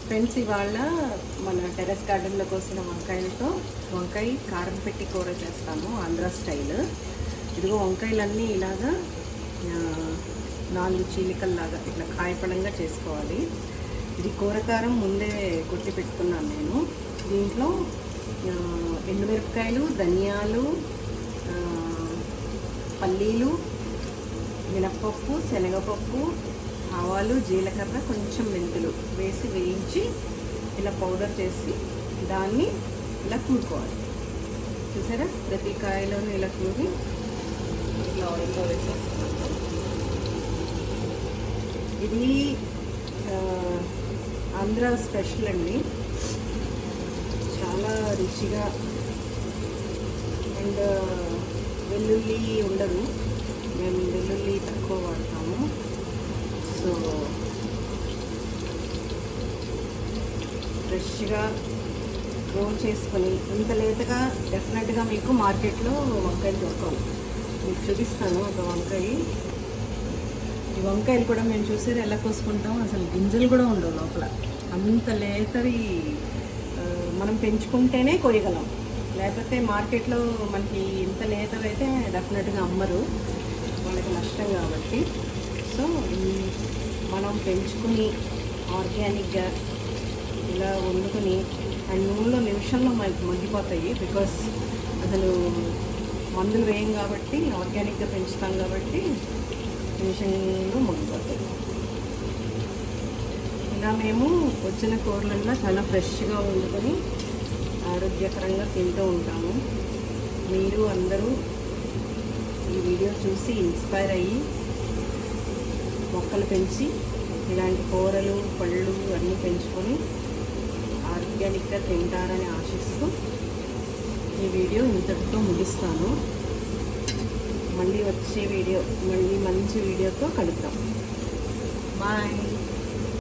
Friends, ఇవాళ మన terrace గార్డెన్లో కోసిన వంకాయలతో వంకాయ కారం పెట్టి కూర చేస్తాము, ఆంధ్ర స్టైల్. ఇదిగో వంకాయలన్నీ ఇలాగా 4 చీలికల్లాగా ఇట్లా కాయపడంగా చేసుకోవాలి. ఇది కూరకారం ముందే కొట్టి పెట్టుకున్నాను నేను. దీంట్లో ఎండుమిరపకాయలు, ధనియాలు, పల్లీలు, మినప్పప్పు, శనగపప్పు, ఆవాలు, జీలకర్ర, కొంచెం మెంతులు వేసి వేయించి ఇలా పౌడర్ చేసి దాన్ని ఇలా కూరుకోవాలి. చూసారా, ప్రతి కాయలోనూ ఇలా కూరి ఇట్లా ఆయిల్లో వేసేస్తున్నాను. ఇది ఆంధ్ర స్పెషల్ అండి, చాలా రుచిగా. అండ్ వెల్లుల్లి ఉండదు, మేము వెల్లుల్లి తక్కువ వాడతాము. సో ఫ్రెష్గా రోల్ చేసుకొని ఇంత లేతగా డెఫినెట్గా మీకు మార్కెట్లో వంకాయలు దొరకవు. మీకు చూపిస్తాను ఒక వంకాయ. ఈ వంకాయలు కూడా మేము చూసేది ఎలా కోసుకుంటాం, అసలు గింజలు కూడా ఉండవు లోపల. అంత లేతవి మనం పెంచుకుంటేనే కొయ్యగలం, లేకపోతే మార్కెట్లో మనకి ఇంత లేతవి అయితే డెఫినెట్గా అమ్మరు, వాళ్ళకి నష్టం కాబట్టి. సో మనం పెంచుకుని ఆర్గానిక్గా ఇలా వండుకొని అండ్ నూనెలో నిమిషంలో మగ్గిపోతాయి. బికాస్ అసలు మందులు వేయం కాబట్టి, ఆర్గానిక్గా పెంచుతాం కాబట్టి నిమిషంలో మగ్గిపోతాయి. ఇలా మేము వచ్చిన కూరలల్లో చాలా ఫ్రెష్గా వండుకొని ఆరోగ్యకరంగా తింటూ ఉంటాము. మీరు అందరూ ఈ వీడియో చూసి ఇన్స్పైర్ అయ్యి మొక్కలు పెంచి ఇలాంటి కూరలు, పళ్ళు అన్నీ పెంచుకొని ఆర్గానిక్గా తింటారని ఆశిస్తూ ఈ వీడియో ఇంతటితో ముగిస్తాను. మళ్ళీ వచ్చే వీడియో, మళ్ళీ మంచి వీడియోతో కలుద్దాం. బాయ్.